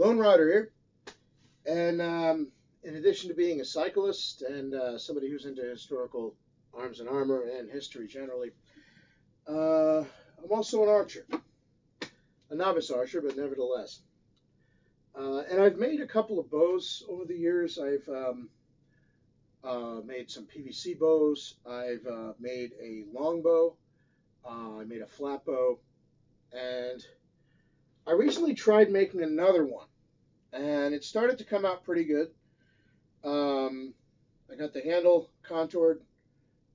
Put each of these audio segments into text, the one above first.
Lone Rider here, and in addition to being a cyclist and somebody who's into historical arms and armor and history generally, I'm also an archer, a novice archer, but nevertheless. And I've made a couple of bows over the years. I've made some PVC bows. I've made a long bow. I made a flat bow, and I recently tried making another one, and it started to come out pretty good. I got the handle contoured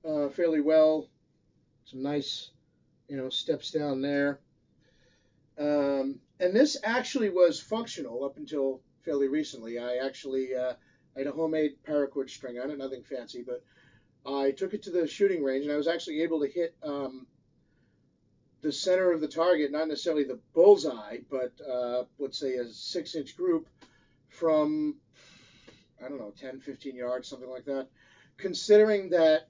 fairly well. Some nice, steps down there. And this actually was functional up until fairly recently. I actually had a homemade paracord string on it, nothing fancy, but I took it to the shooting range, and I was actually able to hit the center of the target, not necessarily the bullseye, but let's say a 6-inch group from, I don't know, 10, 15 yards, something like that. Considering that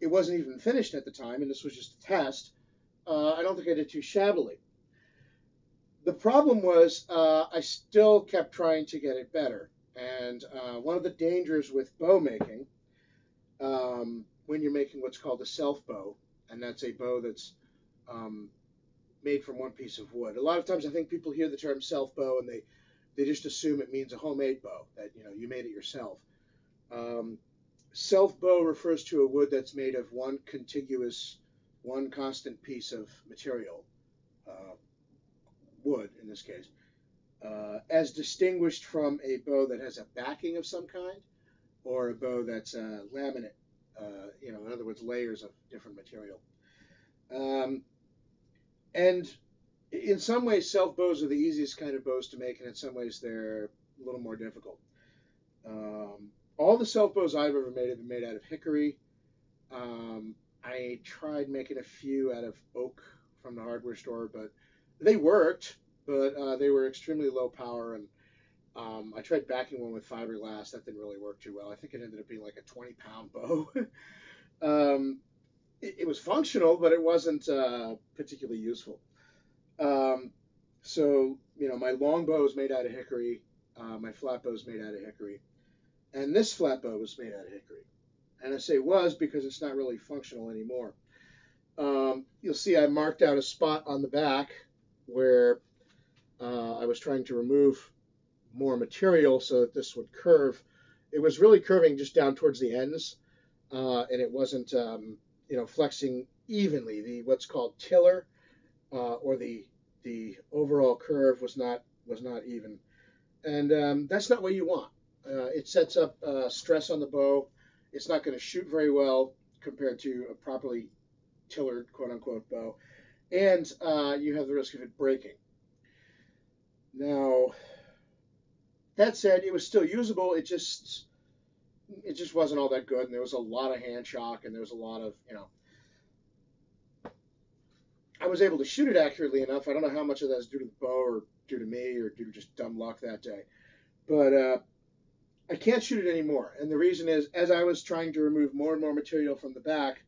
it wasn't even finished at the time, and this was just a test, I don't think I did too shabbily. The problem was I still kept trying to get it better. And one of the dangers with bow making, when you're making what's called a self-bow, and that's a bow that's made from one piece of wood. A lot of times I think people hear the term self-bow and they just assume it means a homemade bow, that you made it yourself. Self-bow refers to a wood that's made of one contiguous, one constant piece of material, wood in this case, as distinguished from a bow that has a backing of some kind, or a bow that's laminate, in other words, layers of different material. And in some ways, self bows are the easiest kind of bows to make, and in some ways, they're a little more difficult. All the self bows I've ever made have been made out of hickory. I tried making a few out of oak from the hardware store, but they worked, but they were extremely low power, and I tried backing one with fiberglass. That didn't really work too well. I think it ended up being like a 20-pound bow. It was functional, but it wasn't particularly useful. So, my long bow is made out of hickory. My flat bow is made out of hickory. And this flat bow was made out of hickory. And I say was because it's not really functional anymore. You'll see I marked out a spot on the back where I was trying to remove more material so that this would curve. It was really curving just down towards the ends, and it wasn't, flexing evenly. The what's called tiller, or the overall curve was not even, and that's not what you want. It sets up stress on the bow. It's not going to shoot very well compared to a properly tillered, quote unquote, bow, and you have the risk of it breaking. Now, that said, it was still usable. It just wasn't all that good, and there was a lot of hand shock, and there was a lot of, I was able to shoot it accurately enough. I don't know how much of that is due to the bow or due to me or due to just dumb luck that day, but I can't shoot it anymore. And the reason is, as I was trying to remove more and more material from the back,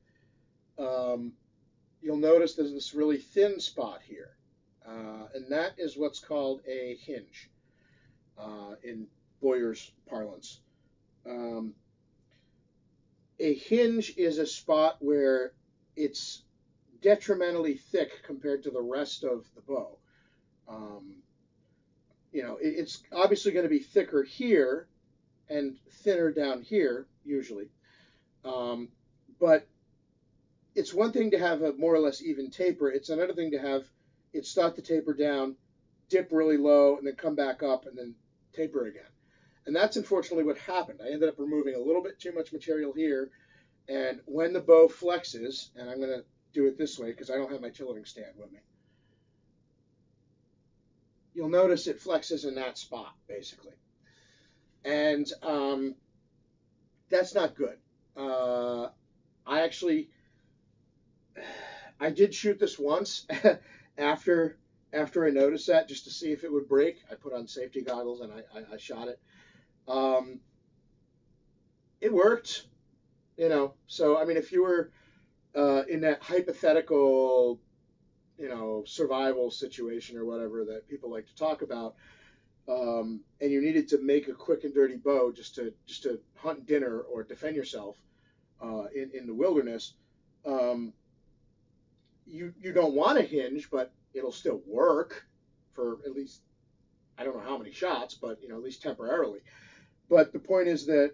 you'll notice there's this really thin spot here, and that is what's called a hinge in Boyer's parlance. A hinge is a spot where it's detrimentally thick compared to the rest of the bow. It's obviously going to be thicker here and thinner down here, usually. But it's one thing to have a more or less even taper. It's another thing to have it start to taper down, dip really low, and then come back up, and then taper again. And that's unfortunately what happened. I ended up removing a little bit too much material here, and when the bow flexes, and I'm going to do it this way because I don't have my tillering stand with me, you'll notice it flexes in that spot, basically. And that's not good. I did shoot this once after I noticed that, just to see if it would break. I put on safety goggles and I shot it. It worked, So, I mean, if you were in that hypothetical, survival situation or whatever that people like to talk about, and you needed to make a quick and dirty bow just to hunt dinner or defend yourself in the wilderness, um, you don't want a hinge, but it'll still work for at least, I don't know how many shots, but at least temporarily. But the point is that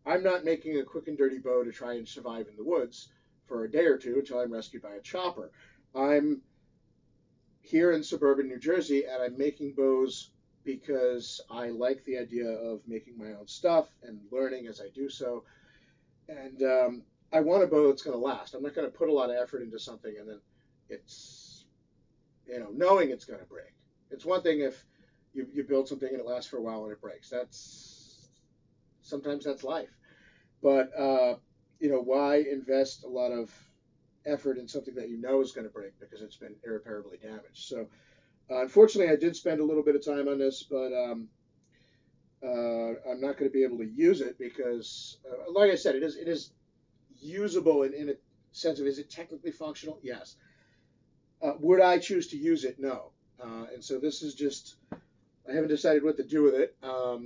I'm not making a quick and dirty bow to try and survive in the woods for a day or two until I'm rescued by a chopper. I'm here in suburban New Jersey, and I'm making bows because I like the idea of making my own stuff and learning as I do so. And I want a bow that's going to last. I'm not going to put a lot of effort into something and then it's, knowing it's going to break. It's one thing if you build something and it lasts for a while and it breaks. Sometimes that's life. But why invest a lot of effort in something that you know is going to break because it's been irreparably damaged? So unfortunately, I did spend a little bit of time on this, but I'm not going to be able to use it because, like I said, it is usable in a sense of, is it technically functional? Yes. Would I choose to use it? No. And so this is just, I haven't decided what to do with it. I'll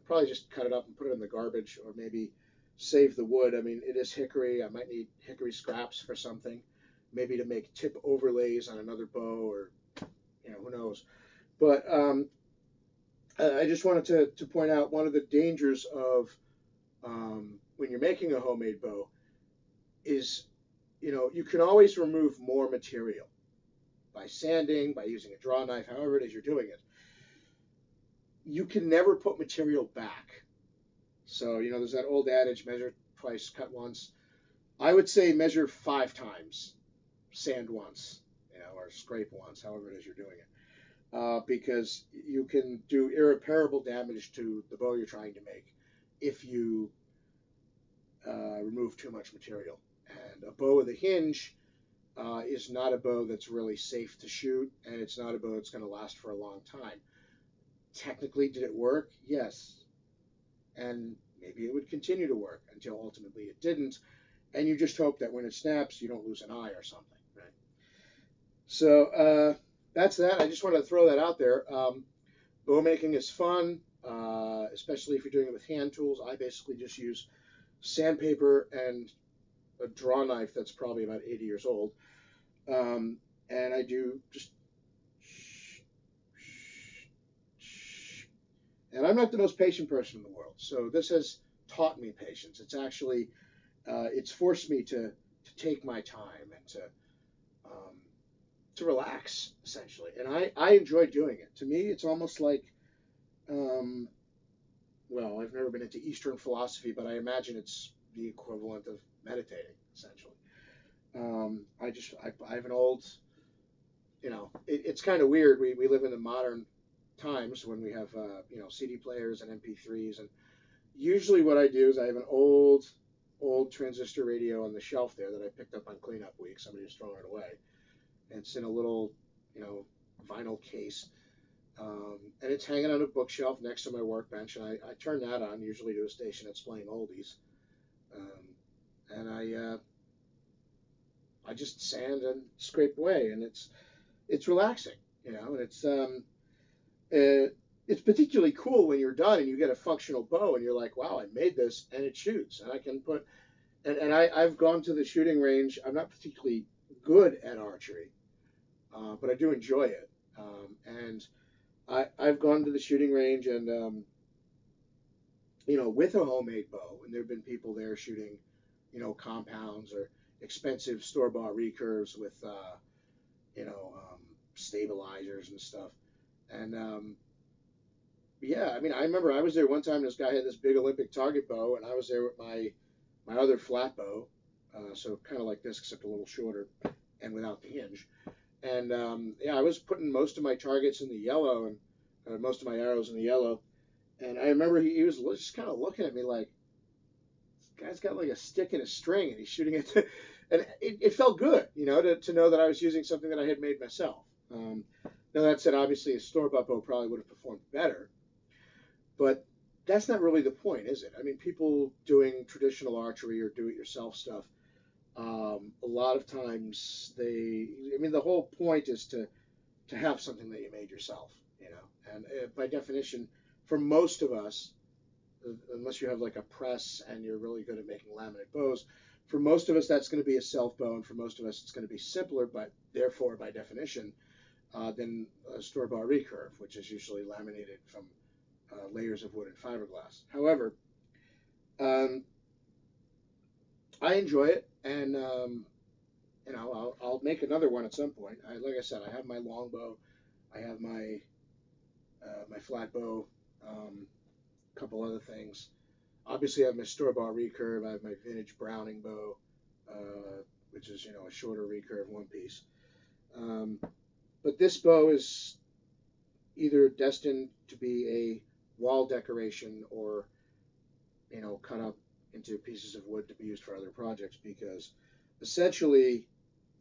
probably just cut it up and put it in the garbage, or maybe save the wood. I mean, it is hickory. I might need hickory scraps for something, maybe to make tip overlays on another bow, or who knows. But I just wanted to point out one of the dangers of when you're making a homemade bow is, you can always remove more material by sanding, by using a draw knife, however it is you're doing it. You can never put material back. So, there's that old adage, measure twice, cut once. I would say measure 5 times, sand once, or scrape once, however it is you're doing it. Because you can do irreparable damage to the bow you're trying to make if you remove too much material. And a bow with a hinge is not a bow that's really safe to shoot, and it's not a bow that's going to last for a long time. Technically, did it work? Yes. And maybe it would continue to work until ultimately it didn't, and you just hope that when it snaps, you don't lose an eye or something, right? So that's that. I just wanted to throw that out there. Bow making is fun, especially if you're doing it with hand tools. I basically just use sandpaper and a draw knife that's probably about 80 years old. And I do just, and I'm not the most patient person in the world, so this has taught me patience. It's actually, it's forced me to take my time and to relax, essentially. And I enjoy doing it. To me, it's almost like, well, I've never been into Eastern philosophy, but I imagine it's the equivalent of meditating, essentially. I have an old, it's kind of weird. We live in the modern times when we have, CD players and MP3s. And usually what I do is I have an old transistor radio on the shelf there that I picked up on cleanup week. Somebody was throwing it away. And it's in a little, vinyl case. And it's hanging on a bookshelf next to my workbench. And I turn that on, usually to a station that's playing oldies. And I just sand and scrape away, and it's relaxing, and it's particularly cool when you're done and you get a functional bow and you're like, wow, I made this and it shoots, and I can put, and I've gone to the shooting range. I'm not particularly good at archery, but I do enjoy it, and I've gone to the shooting range and with a homemade bow, and there have been people there shooting, compounds or expensive store-bought recurves with, stabilizers and stuff. And yeah, I mean, I remember I was there one time. This guy had this big Olympic target bow, and I was there with my other flat bow, so kind of like this, except a little shorter, and without the hinge. And yeah, I was putting most of my targets in the yellow and most of my arrows in the yellow. And I remember he was just kind of looking at me like, this guy's got like a stick and a string, and he's shooting it. And it felt good, to know that I was using something that I had made myself. Now, that said, obviously a store-bought bow probably would have performed better. But that's not really the point, is it? I mean, people doing traditional archery or do-it-yourself stuff, a lot of times the whole point is to have something that you made yourself. you know. And by definition, for most of us, unless you have like a press and you're really good at making laminate bows, for most of us that's going to be a self bow, and for most of us it's going to be simpler, but therefore by definition, than a store bought recurve, which is usually laminated from layers of wood and fiberglass. However, um, I enjoy it, and you know, I'll make another one at some point. Like I said, I have my longbow, I have my flat bow, a couple other things. Obviously, I have my store bought recurve. I have my vintage Browning bow, which is, you know, a shorter recurve one piece. Um, but this bow is either destined to be a wall decoration or, you know, cut up into pieces of wood to be used for other projects, because essentially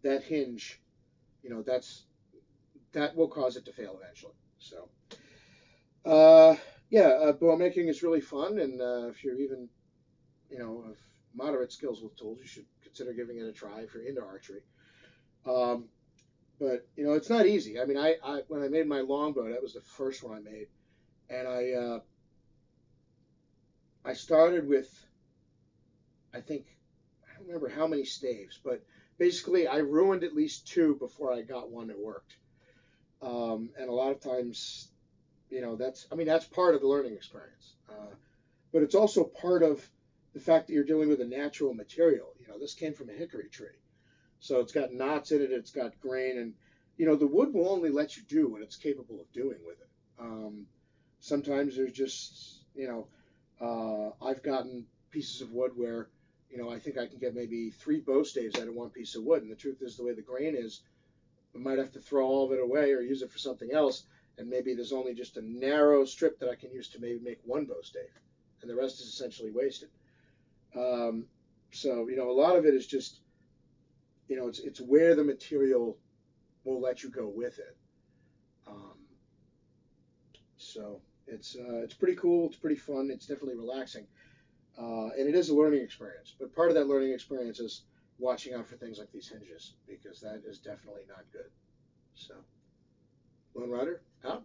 that hinge, you know, that will cause it to fail eventually. So, uh, yeah, bow making is really fun, and if you're even, you know, of moderate skills with tools, you should consider giving it a try if you're into archery. Um, but you know, it's not easy. I mean, I when I made my longbow, that was the first one I made, and I started with, I think, I don't remember how many staves, but basically I ruined at least two before I got one that worked. And a lot of times, you know, that's part of the learning experience. But it's also part of the fact that you're dealing with a natural material. You know, this came from a hickory tree, so it's got knots in it, it's got grain, and you know, the wood will only let you do what it's capable of doing with it. Sometimes there's just, you know, I've gotten pieces of wood where, you know, I think I can get maybe three bow staves out of one piece of wood, and the truth is, the way the grain is, I might have to throw all of it away or use it for something else, and maybe there's only just a narrow strip that I can use to maybe make one bow stave, and the rest is essentially wasted. Um, so you know, a lot of it is just, you know, it's where the material will let you go with it. Um, so it's pretty cool. It's pretty fun. It's definitely relaxing, and it is a learning experience. But part of that learning experience is watching out for things like these hinges, because that is definitely not good. So, Lone Rider out.